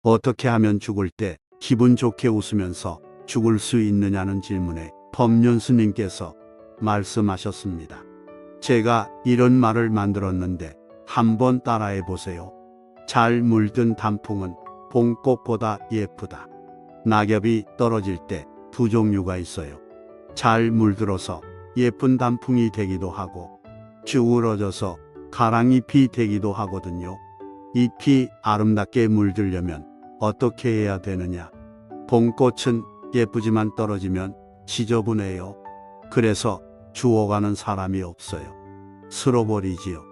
어떻게 하면 죽을 때 기분 좋게 웃으면서 죽을 수 있느냐는 질문에 법륜 스님께서 말씀하셨습니다. 제가 이런 말을 만들었는데 한번 따라해 보세요. 잘 물든 단풍은 봄꽃보다 예쁘다. 낙엽이 떨어질 때 두 종류가 있어요. 잘 물들어서 예쁜 단풍이 되기도 하고 쭈그러져서 가랑잎이 되기도 하거든요. 잎이 아름답게 물들려면 어떻게 해야 되느냐? 봄꽃은 예쁘지만 떨어지면 지저분해요. 그래서 주워가는 사람이 없어요. 쓸어버리지요.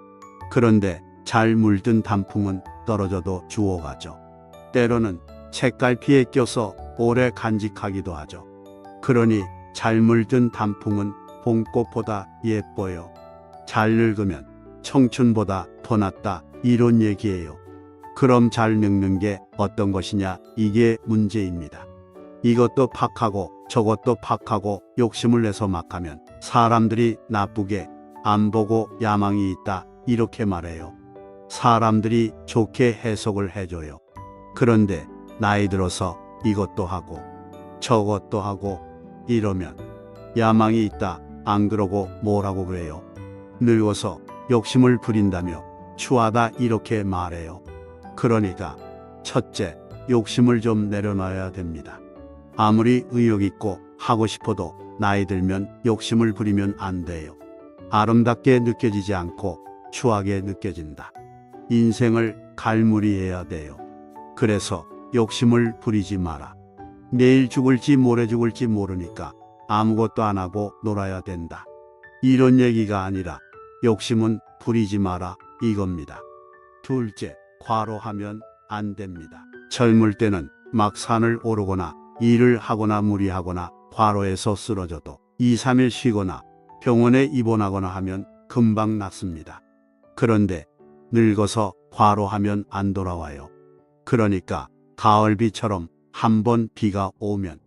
그런데 잘 물든 단풍은 떨어져도 주워가죠. 때로는 책갈피에 껴서 오래 간직하기도 하죠. 그러니 잘 물든 단풍은 봄꽃보다 예뻐요. 잘 늙으면 청춘보다 더 낫다, 이런 얘기예요. 그럼 잘 늙는 게 어떤 것이냐, 이게 문제입니다. 이것도 팍하고 저것도 팍하고 욕심을 내서 막 하면 사람들이 나쁘게 안 보고 야망이 있다, 이렇게 말해요. 사람들이 좋게 해석을 해줘요. 그런데 나이 들어서 이것도 하고 저것도 하고 이러면 야망이 있다, 안 그러고 뭐라고 그래요? 늙어서 욕심을 부린다며 추하다, 이렇게 말해요. 그러니까 첫째, 욕심을 좀 내려놔야 됩니다. 아무리 의욕 있고 하고 싶어도 나이 들면 욕심을 부리면 안 돼요. 아름답게 느껴지지 않고 추하게 느껴진다. 인생을 갈무리해야 돼요. 그래서 욕심을 부리지 마라. 내일 죽을지 모레 죽을지 모르니까 아무것도 안 하고 놀아야 된다. 이런 얘기가 아니라 욕심은 부리지 마라, 이겁니다. 둘째, 과로하면 안 됩니다. 젊을 때는 막 산을 오르거나 일을 하거나 무리하거나 과로해서 쓰러져도 2, 3일 쉬거나 병원에 입원하거나 하면 금방 낫습니다. 그런데 늙어서 과로하면 안 돌아와요. 그러니까 가을비처럼 한번 비가 오면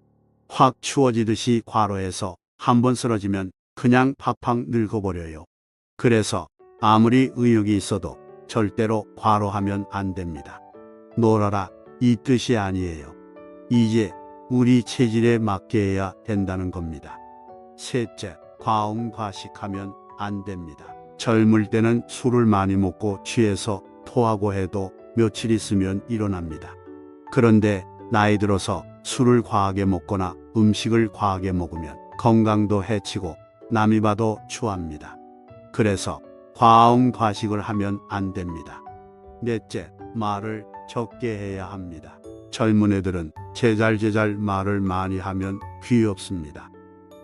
확 추워지듯이 과로해서 한번 쓰러지면 그냥 팍팍 늙어버려요. 그래서 아무리 의욕이 있어도 절대로 과로하면 안 됩니다. 놀아라, 이 뜻이 아니에요. 이제 우리 체질에 맞게 해야 된다는 겁니다. 셋째, 과음과식하면 안 됩니다. 젊을 때는 술을 많이 먹고 취해서 토하고 해도 며칠 있으면 일어납니다. 그런데 나이 들어서 술을 과하게 먹거나 음식을 과하게 먹으면 건강도 해치고 남이 봐도 추합니다. 그래서 과음과식을 하면 안 됩니다. 넷째, 말을 적게 해야 합니다. 젊은 애들은 제잘제잘 말을 많이 하면 귀엽습니다.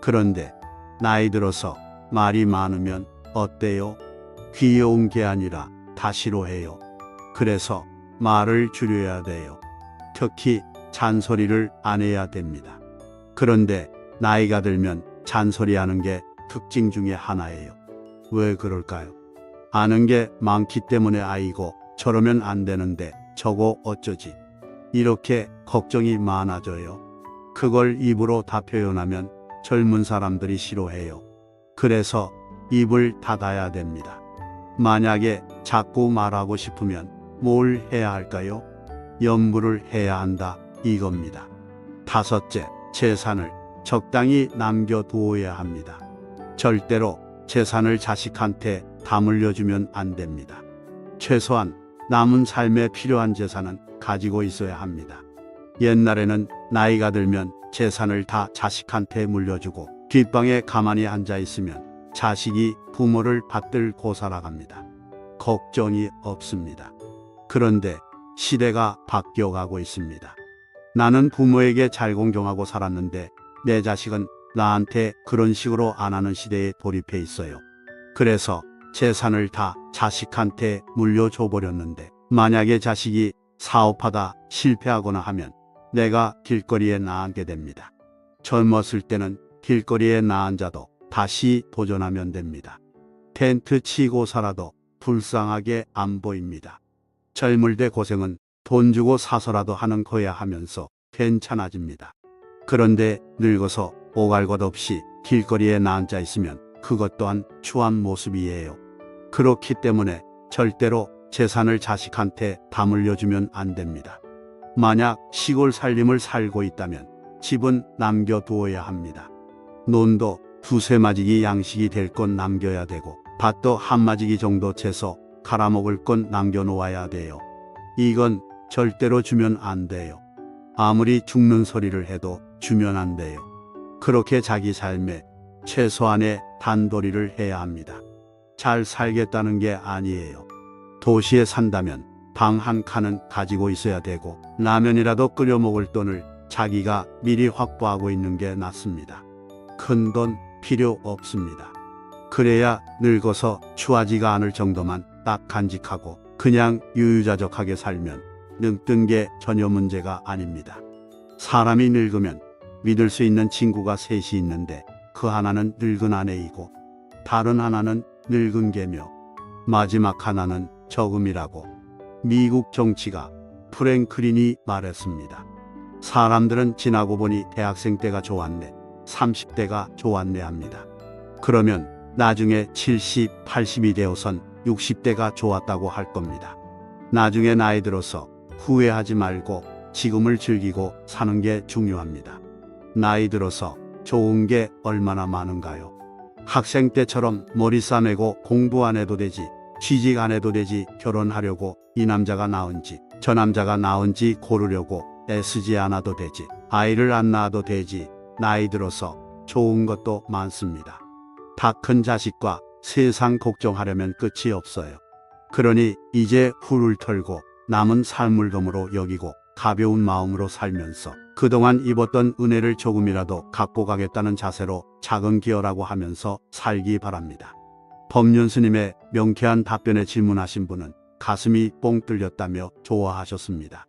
그런데 나이 들어서 말이 많으면 어때요? 귀여운 게 아니라 다 싫어해요. 그래서 말을 줄여야 돼요. 특히 잔소리를 안 해야 됩니다. 그런데 나이가 들면 잔소리하는 게 특징 중에 하나예요. 왜 그럴까요? 아는 게 많기 때문에 아이고 저러면 안 되는데 저거 어쩌지? 이렇게 걱정이 많아져요. 그걸 입으로 다 표현하면 젊은 사람들이 싫어해요. 그래서 입을 닫아야 됩니다. 만약에 자꾸 말하고 싶으면 뭘 해야 할까요? 염불을 해야 한다, 이겁니다. 다섯째, 재산을 적당히 남겨두어야 합니다. 절대로 재산을 자식한테 다 물려주면 안 됩니다. 최소한 남은 삶에 필요한 재산은 가지고 있어야 합니다. 옛날에는 나이가 들면 재산을 다 자식한테 물려주고 뒷방에 가만히 앉아 있으면 자식이 부모를 받들고 살아갑니다. 걱정이 없습니다. 그런데 시대가 바뀌어가고 있습니다. 나는 부모에게 잘 공경하고 살았는데 내 자식은 나한테 그런 식으로 안 하는 시대에 돌입해 있어요. 그래서 재산을 다 자식한테 물려줘 버렸는데 만약에 자식이 사업하다 실패하거나 하면 내가 길거리에 나앉게 됩니다. 젊었을 때는 길거리에 나앉아도 다시 도전하면 됩니다. 텐트 치고 살아도 불쌍하게 안 보입니다. 젊을 때 고생은 돈 주고 사서라도 하는 거야 하면서 괜찮아집니다. 그런데 늙어서 오갈 것 없이 길거리에 나앉아 있으면 그것 또한 추한 모습이에요. 그렇기 때문에 절대로 재산을 자식한테 다 물려주면 안 됩니다. 만약 시골 살림을 살고 있다면 집은 남겨두어야 합니다. 논도 두세 마지기 양식이 될 건 남겨야 되고 밭도 한 마지기 정도 채서 갈아먹을 건 남겨놓아야 돼요. 이건 절대로 주면 안 돼요. 아무리 죽는 소리를 해도 주면 안 돼요. 그렇게 자기 삶에 최소한의 단도리를 해야 합니다. 잘 살겠다는 게 아니에요. 도시에 산다면 방 한 칸은 가지고 있어야 되고 라면이라도 끓여 먹을 돈을 자기가 미리 확보하고 있는 게 낫습니다. 큰 돈 필요 없습니다. 그래야 늙어서 추하지가 않을 정도만 딱 간직하고 그냥 유유자적하게 살면 늙는 게 전혀 문제가 아닙니다. 사람이 늙으면 믿을 수 있는 친구가 셋이 있는데 그 하나는 늙은 아내이고 다른 하나는 늙은 개며 마지막 하나는 적음이라고 미국 정치가 프랭클린이 말했습니다. 사람들은 지나고 보니 대학생 때가 좋았네, 30대가 좋았네 합니다. 그러면 나중에 70, 80이 되어선 60대가 좋았다고 할 겁니다. 나중에 나이 들어서 후회하지 말고 지금을 즐기고 사는 게 중요합니다. 나이 들어서 좋은 게 얼마나 많은가요? 학생 때처럼 머리 싸매고 공부 안 해도 되지, 취직 안 해도 되지, 결혼하려고 이 남자가 나은지 저 남자가 나은지 고르려고 애쓰지 않아도 되지, 아이를 안 낳아도 되지. 나이 들어서 좋은 것도 많습니다. 다 큰 자식과 세상 걱정하려면 끝이 없어요. 그러니 이제 훌훌 털고 남은 삶을 덤으로 여기고 가벼운 마음으로 살면서 그동안 입었던 은혜를 조금이라도 갖고 가겠다는 자세로 작은 기여라고 하면서 살기 바랍니다. 법륜 스님의 명쾌한 답변에 질문하신 분은 가슴이 뻥 뚫렸다며 좋아하셨습니다.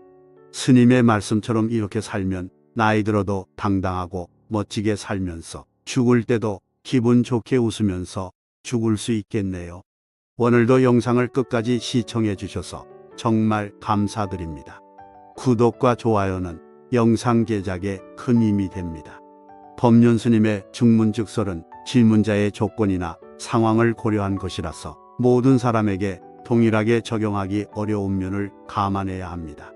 스님의 말씀처럼 이렇게 살면 나이 들어도 당당하고 멋지게 살면서 죽을 때도 기분 좋게 웃으면서 죽을 수 있겠네요. 오늘도 영상을 끝까지 시청해 주셔서 정말 감사드립니다. 구독과 좋아요는 영상 제작에 큰 힘이 됩니다. 법륜 스님의 중문즉설은 질문자의 조건이나 상황을 고려한 것이라서 모든 사람에게 동일하게 적용하기 어려운 면을 감안해야 합니다.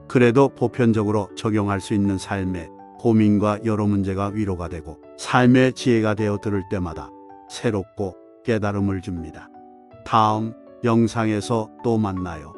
그래도 보편적으로 적용할 수 있는 삶의 고민과 여러 문제가 위로가 되고 삶의 지혜가 되어 들을 때마다 새롭고 깨달음을 줍니다. 다음 영상에서 또 만나요.